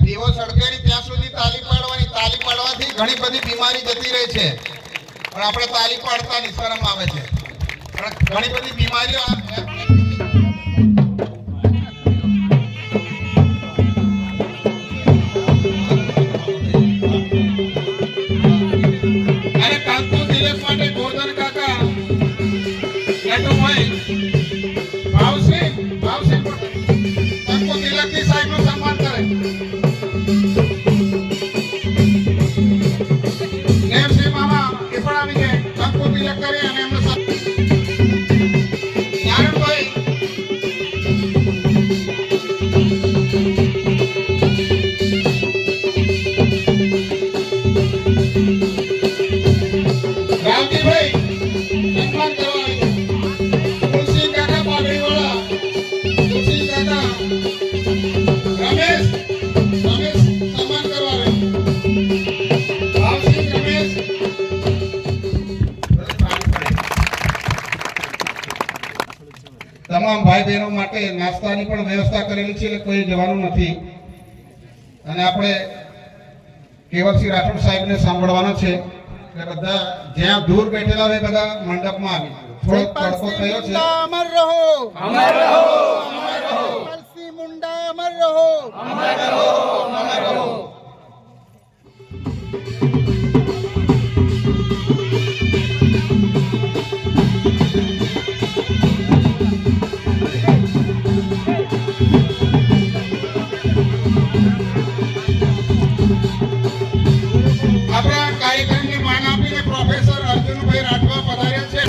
દીવો સળગે ત્યાં સુધી તાલી પાડવાની. તાલી પાડવાથી ઘણી બધી બીમારી જતી રહે છે, પણ આપણે તાલી પાડતા ની શરમ આવે છે. પણ ઘણી બધી બીમારીઓ અરે કાંતો દિલેશ માટે ગોરધન કાકા ભાવશે કાંતો તિલકની સાહેબ નું સન્માન કરે. તમામ ભાઈ બહેનો માટે નાસ્તાની પણ વ્યવસ્થા કરેલી છે, એટલે કોઈ જવાનું નથી. અને આપણે કેવલસિંહ રાઠોડ સાહેબને સાંભળવાના છે, એટલે બધા જ્યાં દૂર બેઠેલા હોય બધા મંડપમાં આવી. થોડો તડકો થયો છે. અમર રહો, અમર રહો, અમર રહો. કલસી મુંડા અમર રહો, અમર રહો, અમર રહો. આપણા કાર્યક્રમને માન આપીને પ્રોફેસર અર્જુનભાઈ રાઠવા પધાર્યા છે.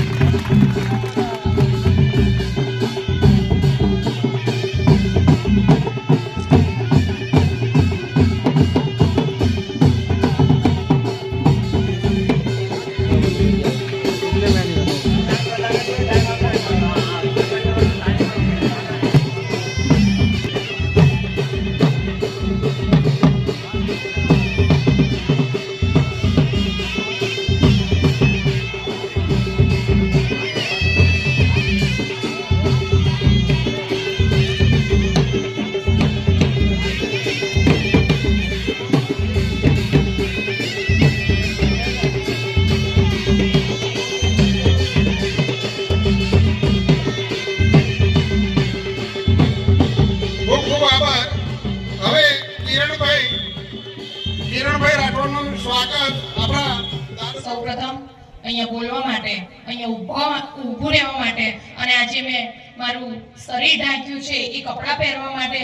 અહીંયા બોલવા માટે, અહીંયા ઊભું રહેવા માટે, અને આજે મેં મારું શરીર ઢાંક્યું છે એ કપડાં પહેરવા માટે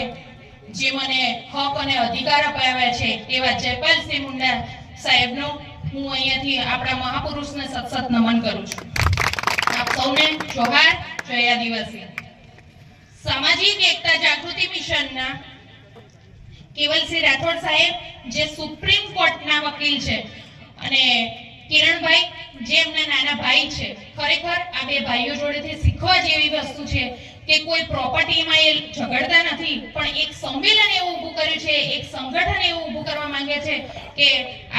જે મને હક અને અધિકાર અપાવ્યા છે એવા જયપાલસિંહ મુંડા સાહેબનો હું અહીંયાથી આપણા મહાપુરુષને સતત નમન કરું છું. આપ સૌને જોહાર, જય આદિવાસી. સામાજિક એકતા જાગૃતિ મિશનના કેવલસિંહ રાઠોડ સાહેબ જે સુપ્રીમ કોર્ટના વકીલ છે અને કિરણભાઈ જે એમના નાના ભાઈ છે, ખરેખર આ બે ભાઈઓ જોડેથી શીખવા જેવી વસ્તુ છે કે કોઈ પ્રોપર્ટીમાં એ ઝઘડતા નથી, પણ એક સંમેલન એવું ઊભું કર્યું છે, એક સંગઠન એવું ઊભું કરવા માંગે છે કે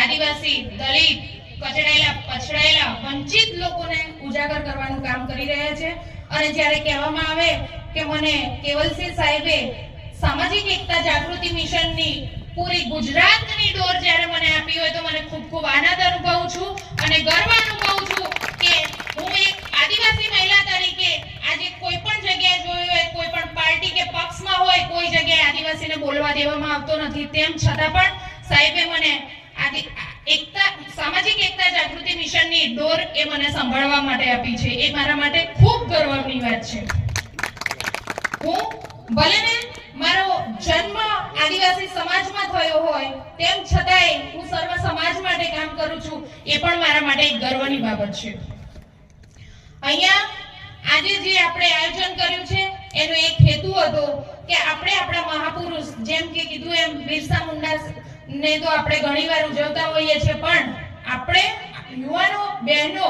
આદિવાસી, દલિત, કચડાયેલા, પછડાયેલા, વંચિત લોકોને ઉજાગર કરવાનું કામ કરી રહ્યા છે. અને જ્યારે કહેવામાં આવે કે મને કેવલસિંહ સાહેબે સામાજિક એકતા જાગૃતિ મિશનની પૂરી ગુજરાતની ડોર જ્યારે મને આપી હોય તો મને ખૂબ ખૂબ આનંદ અનુભવું છું અને ગર્વ અનુભવું છું કે હું એક આદિવાસી મહિલા તરીકે આજે કોઈ પણ જગ્યાએ જોયું હોય, કોઈ પણ પાર્ટી કે પક્ષમાં હોય, કોઈ જગ્યાએ આદિવાસીને બોલવા દેવામાં આવતો નથી, તેમ છતાં પણ સાહેબે મને સામાજિક એકતા જાગૃતિ મિશનની ડોર એ મને સંભાળવા માટે આપી છે. એ મારા માટે ખૂબ ગર્વની વાત છે. હું ભલે ને મારો જન્મ આદિવાસી સમાજમાં થયો હોય તેમ છતાંય હું સર્વ સમાજ માટે કામ કરું છું, એ પણ મારા માટે એક ગર્વની બાબત છે. અહીંયા આજે જે આપણે આયોજન કર્યું છે એનો એક હેતુ હતો કે આપણે આપણા મહાપુરુષ, જેમ કે કીધું એમ બિરસા મુંડા ને તો આપણે ઘણીવાર ઉજવતા હોઈએ છીએ, પણ આપણે યુવાનો, બહેનો,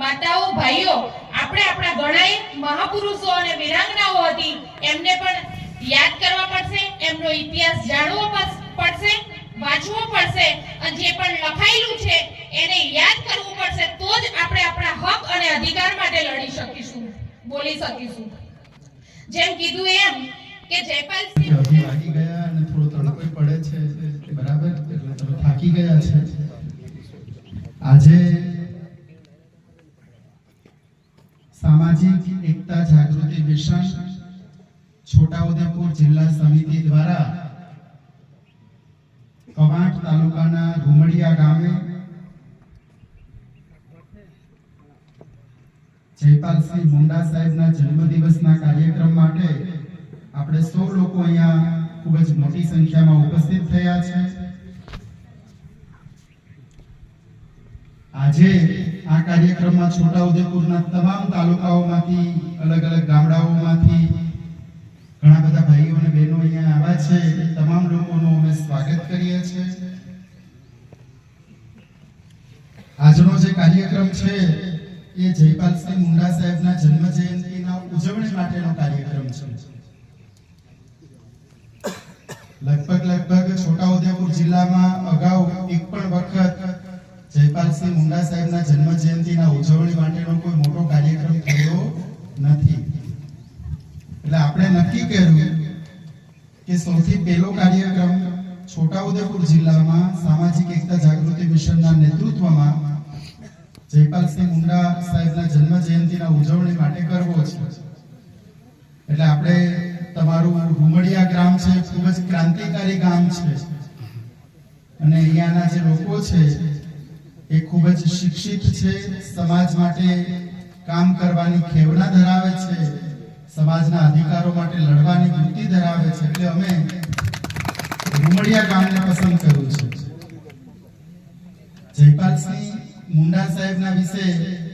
માતાઓ, ભાઈઓ, આપણે આપણા ઘણા મહાપુરુષો અને વીરાંગનાઓ હતી એમને પણ યાદ કરવા પડશે, એમનો ઇતિહાસ જાણવો પડશે, વાંચવો પડશે, અને જે પણ લખાયેલું છે એને યાદ કરવું પડશે. તો જ આપણે આપણા હક અને અધિકાર માટે લડી શકીશું, બોલી શકીશું. જેમ કીધું એમ કે જયપાલસિંહ વાગી ગયા અને થોડો તડકો પડે છે, બરાબર, એટલે તમે થાકી ગયા છે. આજે સામાજિક એકતા જાગૃતિ મિશન છોટાઉદેપુર જિલ્લા સમિતિ દ્વારા કવાંટ તાલુકાના રૂમડિયા ગામે જયપાલસિંહ મુંડા સાહેબના જન્મદિવસના કાર્યક્રમ માટે આપણે સૌ લોકો અહીંયા ખૂબ જ મોટી સંખ્યામાં ઉપસ્થિત થયા છે. આજે આ કાર્યક્રમમાં છોટાઉદેપુરના તમામ તાલુકાઓમાંથી, અલગ અલગ ગામડાઓમાંથી ઘણા બધા ભાઈઓ અને બહેનો અહીંયા આવ્યા છે. તમામ લોકોનું અમે સ્વાગત કરીએ છીએ. આજનો જે કાર્યક્રમ છે એ જયપાલસિંહ મુંડા સાહેબના જન્મ જયંતિના ઉજવણી માટેનો કાર્યક્રમ છે. લગભગ છોટાઉદેપુર જિલ્લામાં અગાઉ એક પણ વખત જયપાલસિંહ મુંડા સાહેબના જન્મ જયંતિના ઉજવણી માટેનો કોઈ મોટો કાર્યક્રમ થયો નથી. એટલે આપણે નક્કી કર્યું કે સૌથી પહેલો કાર્યક્રમ છોટાઉદેપુર જિલ્લામાં સામાજિક એકતા જાગૃતિ મિશનના નેતૃત્વમાં જયપાલસિંહ મુંડા સાહેબના જન્મ જયંતિના ઉજવણી માટે કરવો છે. એટલે આપણે તમારું રૂમડિયા ગામ છે, ખૂબ જ ક્રાંતિકારી ગામ છે અને અહીંયાના જે લોકો છે એ ખૂબ જ શિક્ષિત છે, સમાજ માટે કામ કરવાની ખેવના ધરાવે છે, સમાજના અધિકારો માટે લડવાની વૃત્તિ ધરાવે છે. એટલે અમે રૂમડિયા ગામને પસંદ કર્યું છે. જયપાલસિંહ મુંડા સાહેબના વિશે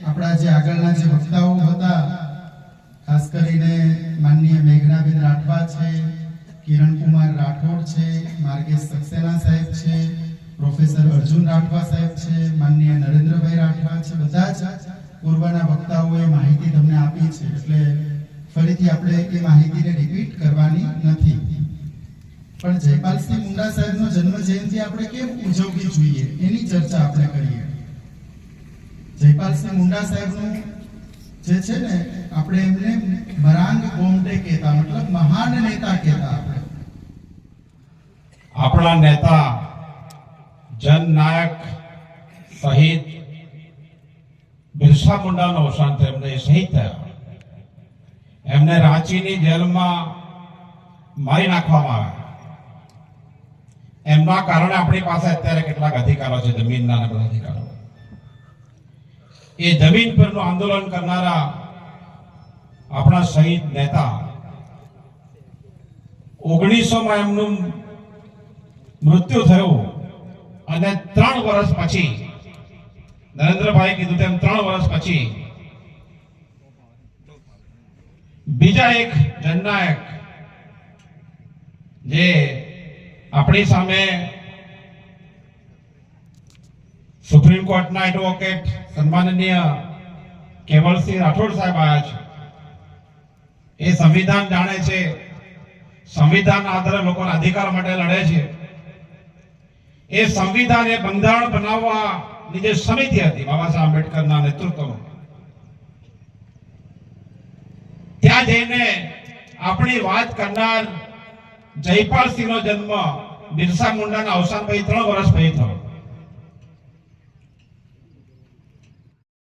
આપણા જે આગળના જે વક્તાઓ હતા, ખાસ કરીને માનનીય મેઘનાબેન રાઠવા છે, કિરણકુમાર રાઠોડ છે, માર્ગેશ સક્સેના સાહેબ છે, પ્રોફેસર અર્જુન રાઠવા સાહેબ છે, માનનીય નરેન્દ્રભાઈ રાઠવા છે, બધા જ પૂર્વના વક્તાઓએ માહિતી તમને આપી છે. એટલે ફરીથી આપણે એ માહિતીને રિપીટ કરવાની નથી. પણ જયપાલસિંહ મુંડા સાહેબનો જન્મ જયંતિ આપણે કેમ ઉજવવી જોઈએ એની ચર્ચા આપણે કરીએ. જયપાલસિંહ મુંડા સાહેબનું જે છે ને, આપણે એમને મરાંગ ગોમટે કહેતા, મતલબ મહાન નેતા કહેતા. આપણા નેતા, જનનાયક શહીદ બિરસા મુંડાનો અવસાન થયું, એમને શહીદ થયા. એમને રાંચીની જેલમાં મારી નાખવામાં આવ્યા. એમના કારણે આપણી પાસે અત્યારે કેટલાક અધિકારો છે, જમીનના બધા અધિકારો. એ જમીન પરનું આંદોલન કરનારા આપણા શહીદ નેતા 1900માં એમનું મૃત્યુ થયું અને 3 વર્ષ પછી નરેન્દ્રભાઈ કીધું તેમ 3 વર્ષ પછી બીજા એક જનનાયક જે આપણી સામે સુપ્રીમ કોર્ટના એડવોકેટ સન્માનનીય કેવલસિંહ રાઠોડ સાહેબ આવ્યા છે. એ સંવિધાન જાણે છે, સંવિધાનના આધારે લોકોના અધિકાર માટે લડે છે. એ સંવિધાન એ બંધારણ બનાવવાની જે સમિતિ હતી બાબા સાહેબ આંબેડકરના નેતૃત્વમાં, ત્યાં જઈને આપણી વાત કરનાર જયપાલસિંહનો જન્મ બિરસા મુંડાના અવસાન પછી 3 વર્ષ પછી થયો.